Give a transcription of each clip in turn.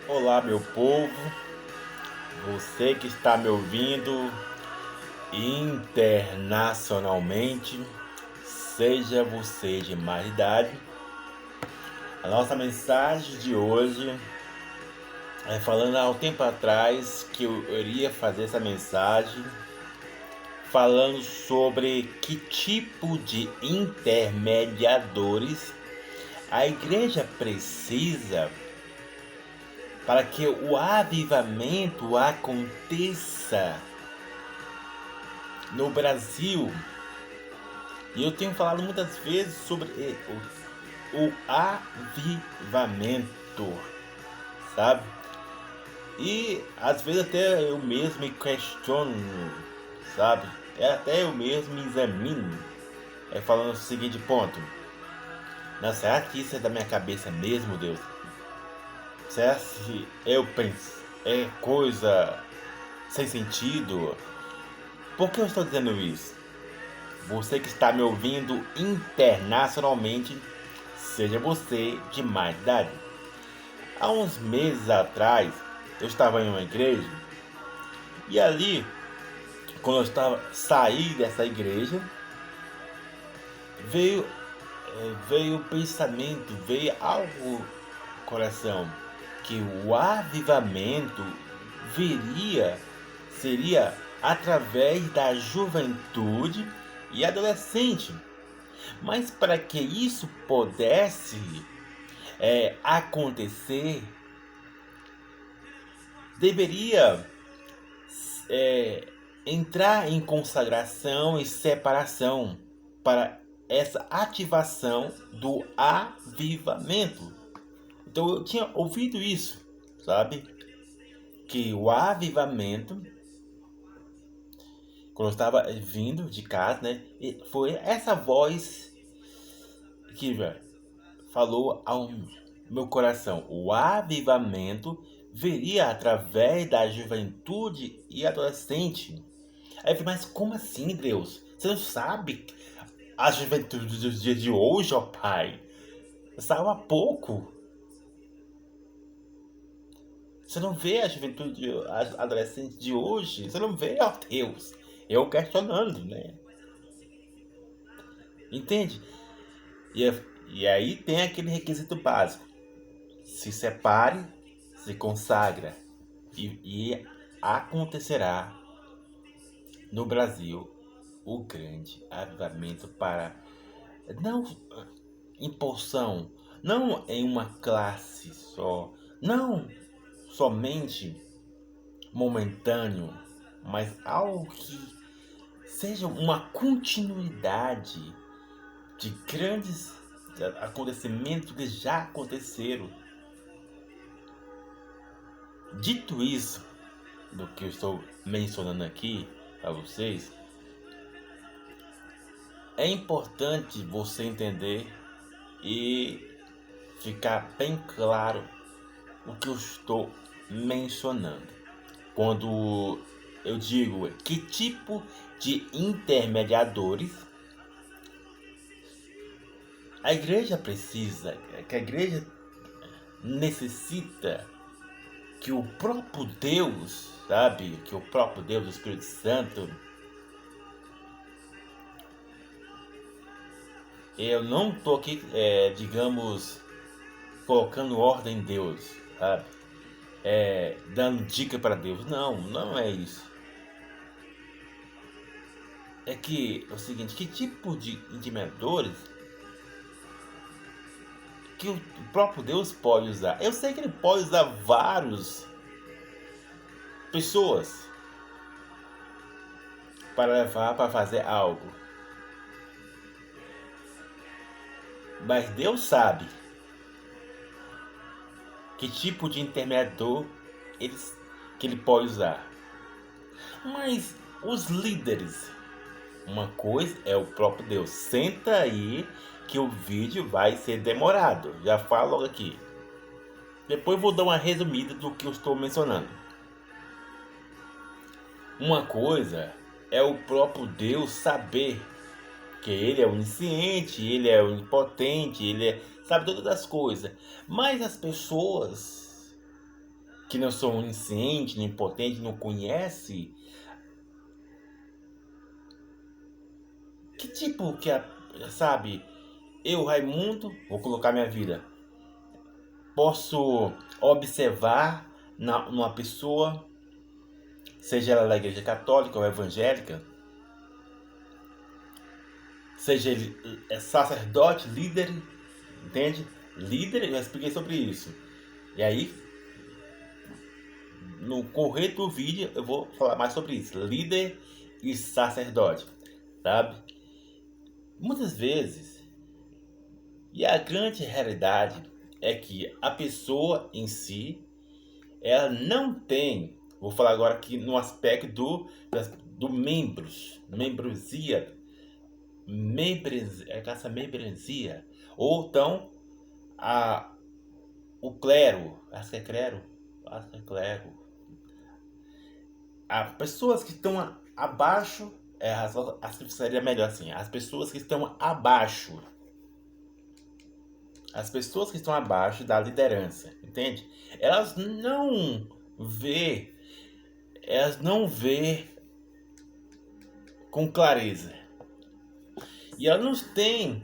Olá, meu povo, você que está me ouvindo internacionalmente, seja você de mais idade. A nossa mensagem de hoje é falando há um tempo atrás que eu iria fazer essa mensagem falando sobre que tipo de intermediadores a igreja precisa para que o avivamento aconteça no Brasil. E eu tenho falado muitas vezes sobre o avivamento, sabe? E às vezes até eu mesmo me questiono, sabe? Até eu mesmo me examino, falando o seguinte ponto: não, será que isso é da minha cabeça mesmo, Deus? Será que eu penso, é coisa sem sentido? Por que eu estou dizendo isso? Você que está me ouvindo internacionalmente, seja você de mais idade. Há uns meses atrás, eu estava em uma igreja e ali, quando eu estava saí dessa igreja, veio veio o pensamento, veio algo no coração que o avivamento seria através da juventude e adolescente. Mas para que isso pudesse acontecer, deveria é, entrar em consagração e separação para essa ativação do avivamento. Então eu tinha ouvido isso, sabe? Que o avivamento, quando eu estava vindo de casa, né? Foi essa voz que falou ao meu coração: o avivamento viria através da juventude e adolescente. Aí eu falei, mas como assim, Deus? Você não sabe a juventude dos dias de hoje, ó Pai? Saiu há pouco. Você não vê a juventude, a adolescente de hoje? Você não vê, ó Deus? Eu questionando, né? Entende? E, e aí tem aquele requisito básico: se separe, se consagra e acontecerá no Brasil o grande avivamento para não impulsão, não em uma classe só, não somente momentâneo, mas algo que seja uma continuidade de grandes acontecimentos que já aconteceram. Dito isso, do que eu estou mencionando aqui a vocês, é importante você entender e ficar bem claro o que eu estou mencionando. Quando eu digo que tipo de intermediadores a igreja precisa, que a igreja necessita, que o próprio Deus, sabe, que o próprio Deus, o Espírito Santo, eu não estou aqui, digamos, colocando ordem em Deus, sabe? Dando dica para Deus. Não, não é isso. É que é o seguinte: que tipo de intermediadores que o próprio Deus pode usar? Eu sei que ele pode usar várias pessoas para levar para fazer algo, mas Deus sabe que tipo de intermediador que ele pode usar. Mas os líderes, uma coisa é o próprio Deus. Senta aí que o vídeo vai ser demorado. Já falo logo aqui. Depois vou dar uma resumida do que eu estou mencionando. Uma coisa é o próprio Deus saber que ele é onisciente, ele é onipotente, sabe todas as coisas. Mas as pessoas que não são oniscientes, nem potentes, não conhece que tipo que sabe, eu, Raimundo, vou colocar minha vida, posso observar numa pessoa, seja ela da igreja católica ou evangélica, seja ele sacerdote, líder, entende? Líder, eu já expliquei sobre isso. E aí, no correr do vídeo, eu vou falar mais sobre isso. Líder e sacerdote, sabe? Muitas vezes, e a grande realidade é que a pessoa em si, ela não tem, vou falar agora aqui no aspecto do membrosia, essa membresia, ou então o clero, acho que é clero, as pessoas que estão abaixo, acho que seria melhor assim, as pessoas que estão abaixo, da liderança, entende? Elas não vê com clareza. E elas não têm,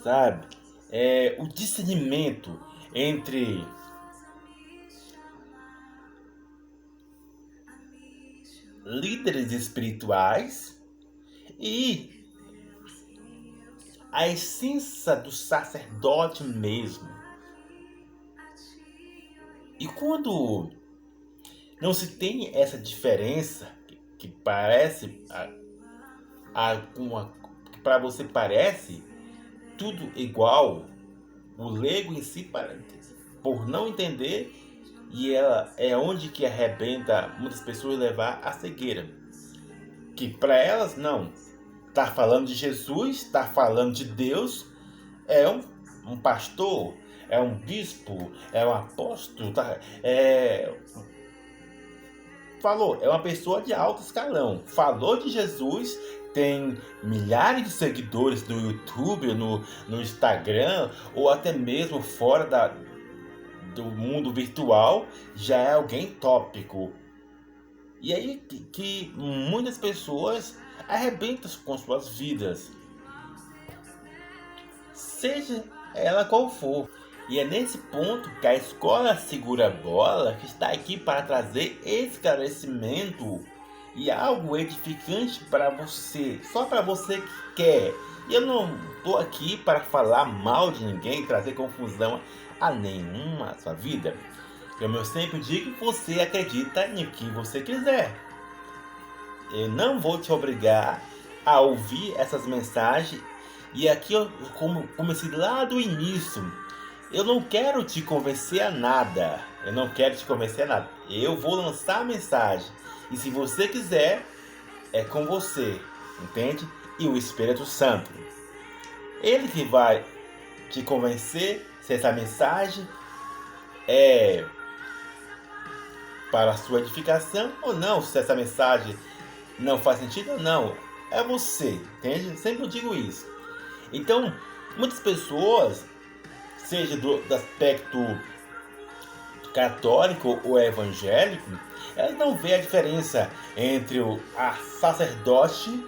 sabe, o discernimento entre líderes espirituais e a essência do sacerdote mesmo. E quando não se tem essa diferença, que parece que para você parece tudo igual, o leigo em si, por não entender, e ela é onde que arrebenta muitas pessoas levar a cegueira, que para elas não tá falando de Jesus, tá falando de Deus, é um pastor, é um bispo, é um apóstolo, falou, é uma pessoa de alto escalão, falou de Jesus, tem milhares de seguidores no YouTube, no Instagram, ou até mesmo fora do mundo virtual, já é alguém tópico. E aí que muitas pessoas arrebentam com suas vidas, seja ela qual for. E é nesse ponto que a Escola Segura Bola que está aqui para trazer esclarecimento e algo edificante para você, só para você que quer. E eu não estou aqui para falar mal de ninguém, trazer confusão a nenhuma sua vida. Como eu sempre digo, você acredita no que você quiser. Eu não vou te obrigar a ouvir essas mensagens. E aqui, como comecei lá do início, eu não quero te convencer a nada. Eu vou lançar a mensagem. E se você quiser, é com você. Entende? E o Espírito Santo. Ele que vai te convencer se essa mensagem é para a sua edificação ou não. Se essa mensagem não faz sentido ou não. É você. Entende? Sempre eu digo isso. Então, muitas pessoas, seja do aspecto católico ou evangélico, elas não vê a diferença entre o sacerdote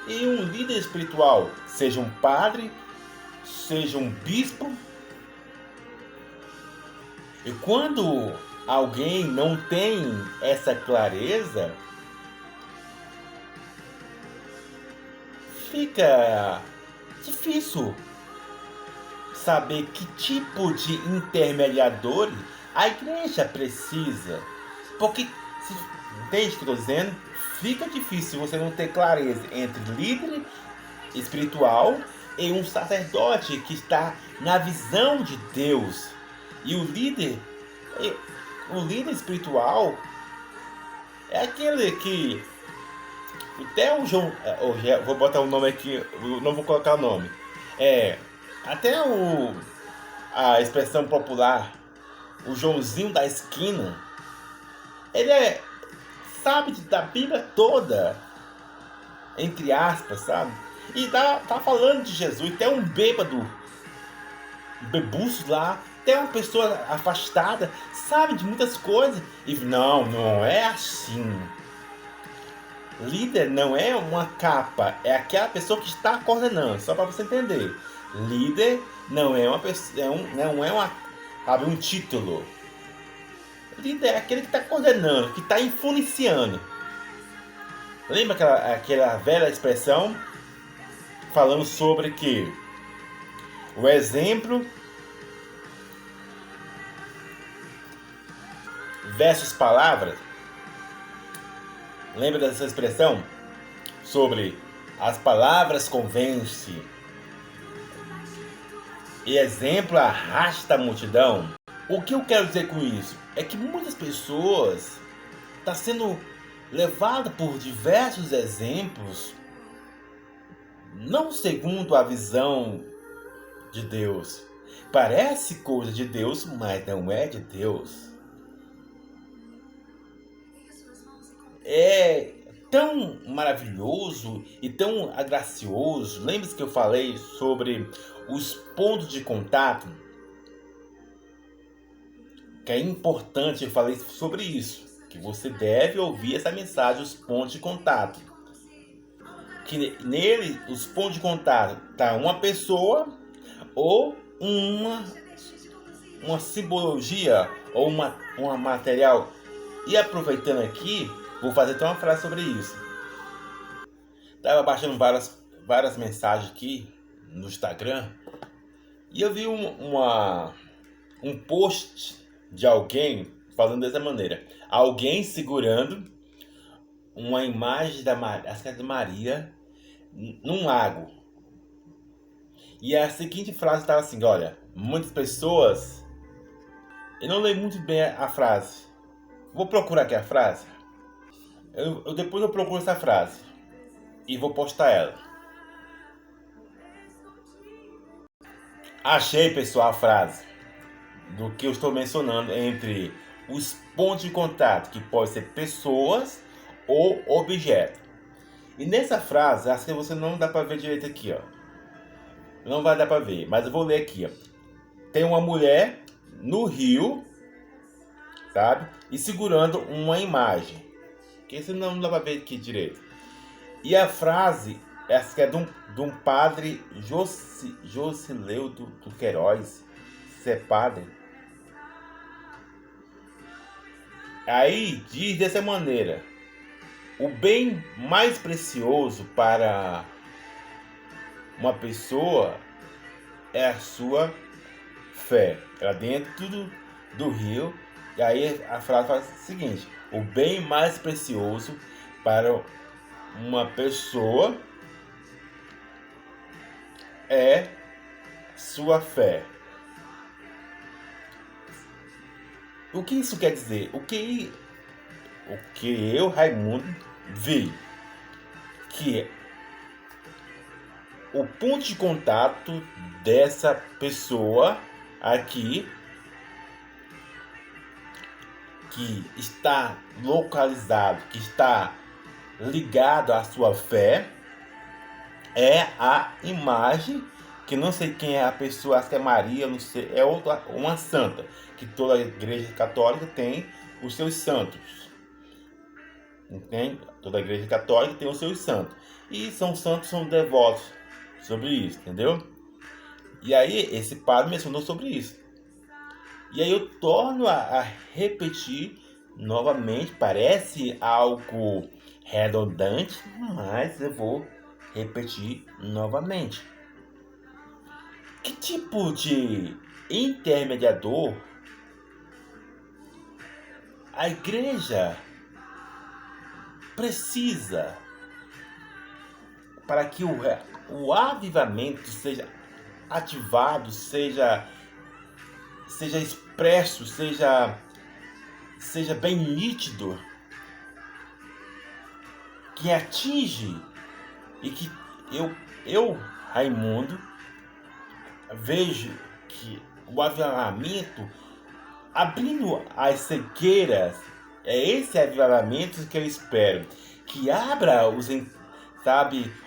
e um líder espiritual, seja um padre, seja um bispo. E quando alguém não tem essa clareza, fica difícil saber que tipo de intermediador a igreja precisa. Porque, entende o que eu estou dizendo? Fica difícil você não ter clareza entre líder espiritual e um sacerdote que está na visão de Deus. E o líder espiritual é aquele que até o João, vou botar o nome aqui, não vou colocar o nome. Até a expressão popular, o Joãozinho da esquina, ele sabe da Bíblia toda, entre aspas, sabe? E tá falando de Jesus. Tem um bêbado, bebuço lá, até uma pessoa afastada sabe de muitas coisas. E não é assim. Líder não é uma capa, é aquela pessoa que está coordenando, só para você entender. Líder não é uma pessoa, não é uma, sabe, um título. Líder é aquele que está coordenando, que está influenciando. Lembra aquela velha expressão falando sobre que o exemplo versus palavras? Lembra dessa expressão? Sobre as palavras convence e exemplo arrasta a multidão. O que eu quero dizer com isso? É que muitas pessoas estão sendo levadas por diversos exemplos, não segundo a visão de Deus. Parece coisa de Deus, mas não é de Deus. É tão maravilhoso e tão gracioso. Lembra-se que eu falei sobre os pontos de contato? Que é importante, eu falei sobre isso. Que você deve ouvir essa mensagem, os pontos de contato. Que nele, os pontos de contato, tá uma pessoa ou uma simbologia ou uma material. E aproveitando aqui, vou fazer até uma frase sobre isso. Estava baixando várias mensagens aqui no Instagram e eu vi um post de alguém falando dessa maneira. Alguém segurando uma imagem acho que é de Maria num lago. E a seguinte frase estava assim, olha, muitas pessoas... Eu não leio muito bem a frase. Vou procurar aqui a frase. Depois eu procuro essa frase e vou postar ela. Achei, pessoal, a frase do que eu estou mencionando entre os pontos de contato, que pode ser pessoas ou objetos. E nessa frase, acho que você não dá para ver direito aqui, ó. Não vai dar para ver, mas eu vou ler aqui, ó. Tem uma mulher no rio, sabe? E segurando uma imagem. Que isso não dá para ver aqui direito. E a frase, essa que é de um padre Jocileu do Queiroz. Você é padre? Aí diz dessa maneira: o bem mais precioso para uma pessoa é a sua fé. Ela dentro do rio. E aí a frase faz o seguinte: o bem mais precioso para uma pessoa é sua fé. O que isso quer dizer? O que eu, Raimundo, vi que o ponto de contato dessa pessoa aqui, que está localizado, que está ligado à sua fé, é a imagem, que não sei quem é a pessoa, acho que é Maria, não sei, é uma santa, que toda a igreja católica tem os seus santos. Entende? Toda a igreja católica tem os seus santos. E são santos, são devotos sobre isso, entendeu? E aí esse padre mencionou sobre isso. E aí eu torno a repetir novamente, parece algo redundante, mas eu vou repetir novamente. Que tipo de intermediador a igreja precisa para que o avivamento seja ativado, seja expresso, seja bem nítido, que atinge e que eu Raimundo, vejo que o avivamento abrindo as cegueiras, é esse avivamento que eu espero, que abra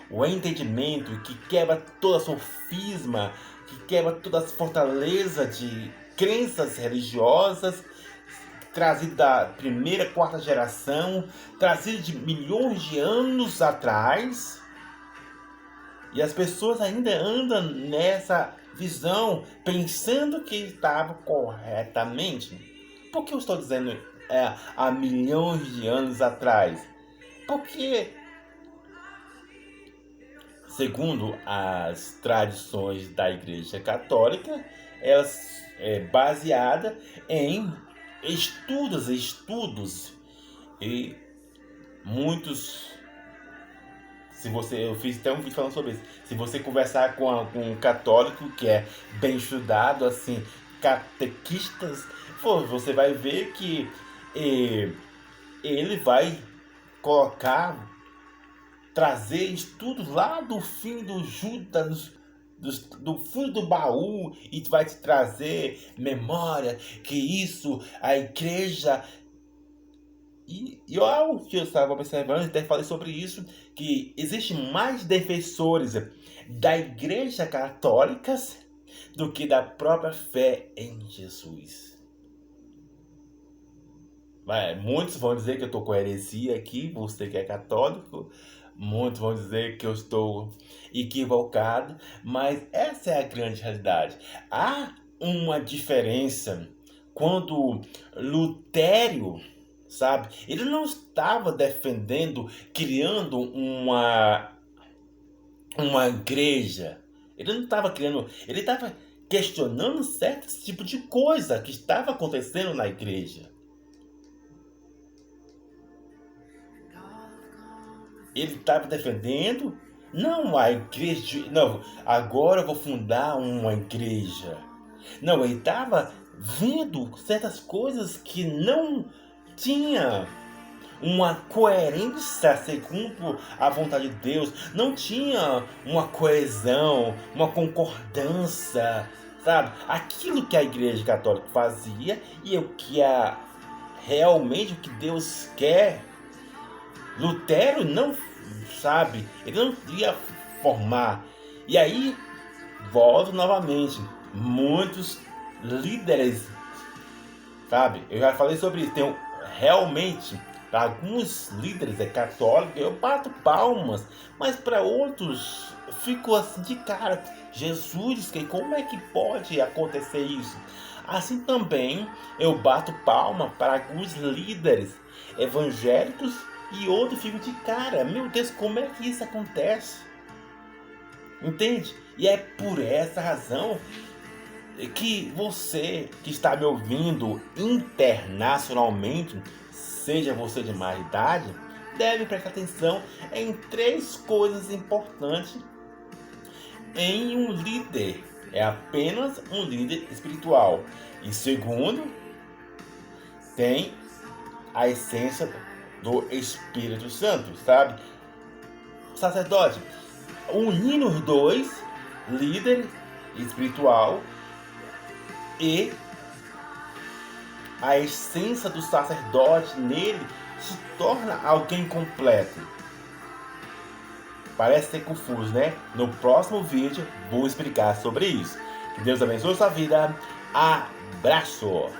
o entendimento, que quebra toda a sofisma, que quebra toda a fortaleza de crenças religiosas, trazido da primeira, quarta geração, trazido de milhões de anos atrás. E as pessoas ainda andam nessa visão, pensando que estava corretamente. Por que eu estou dizendo há milhões de anos atrás? Porque, segundo as tradições da Igreja Católica, elas baseada em estudos e muitos. Se você, eu fiz até um vídeo falando sobre isso. Se você conversar com um católico que é bem estudado, assim, catequistas, pô, você vai ver que ele vai colocar, trazer estudos lá do fim do Judas, do fundo do baú, e vai te trazer memória que isso, a igreja. E eu que eu estava observando, até falei sobre isso, que existem mais defensores da Igreja Católica do que da própria fé em Jesus. Muitos vão dizer que eu estou com heresia aqui, você que é católico. Muitos vão dizer que eu estou equivocado, mas essa é a grande realidade. Há uma diferença quando Lutero, sabe? Ele não estava defendendo, criando uma igreja. Ele não estava criando, ele estava questionando certos tipos de coisa que estava acontecendo na igreja. Ele estava defendendo, não a igreja, não, agora eu vou fundar uma igreja. Não, ele estava vendo certas coisas que não tinha uma coerência segundo a vontade de Deus, não tinha uma coesão, uma concordância, sabe? Aquilo que a Igreja Católica fazia e o que realmente o que Deus quer. Lutero não, sabe, ele não ia formar. E aí, volto novamente, muitos líderes, sabe, eu já falei sobre isso, tem realmente, para alguns líderes católicos, eu bato palmas, mas para outros, fico assim de cara, Jesus, como é que pode acontecer isso? Assim também, eu bato palma para alguns líderes evangélicos e outros ficam de cara, meu Deus, como é que isso acontece? Entende? E é por essa razão que você que está me ouvindo internacionalmente, seja você de mais idade, deve prestar atenção em 3 coisas importantes em um líder. É apenas um líder espiritual. E segundo, tem a essência do Espírito Santo, sabe? Sacerdote, unindo os dois, líder espiritual e a essência do sacerdote nele, se torna alguém completo. Parece ser confuso, né? No próximo vídeo vou explicar sobre isso. Que Deus abençoe sua vida. Abraço!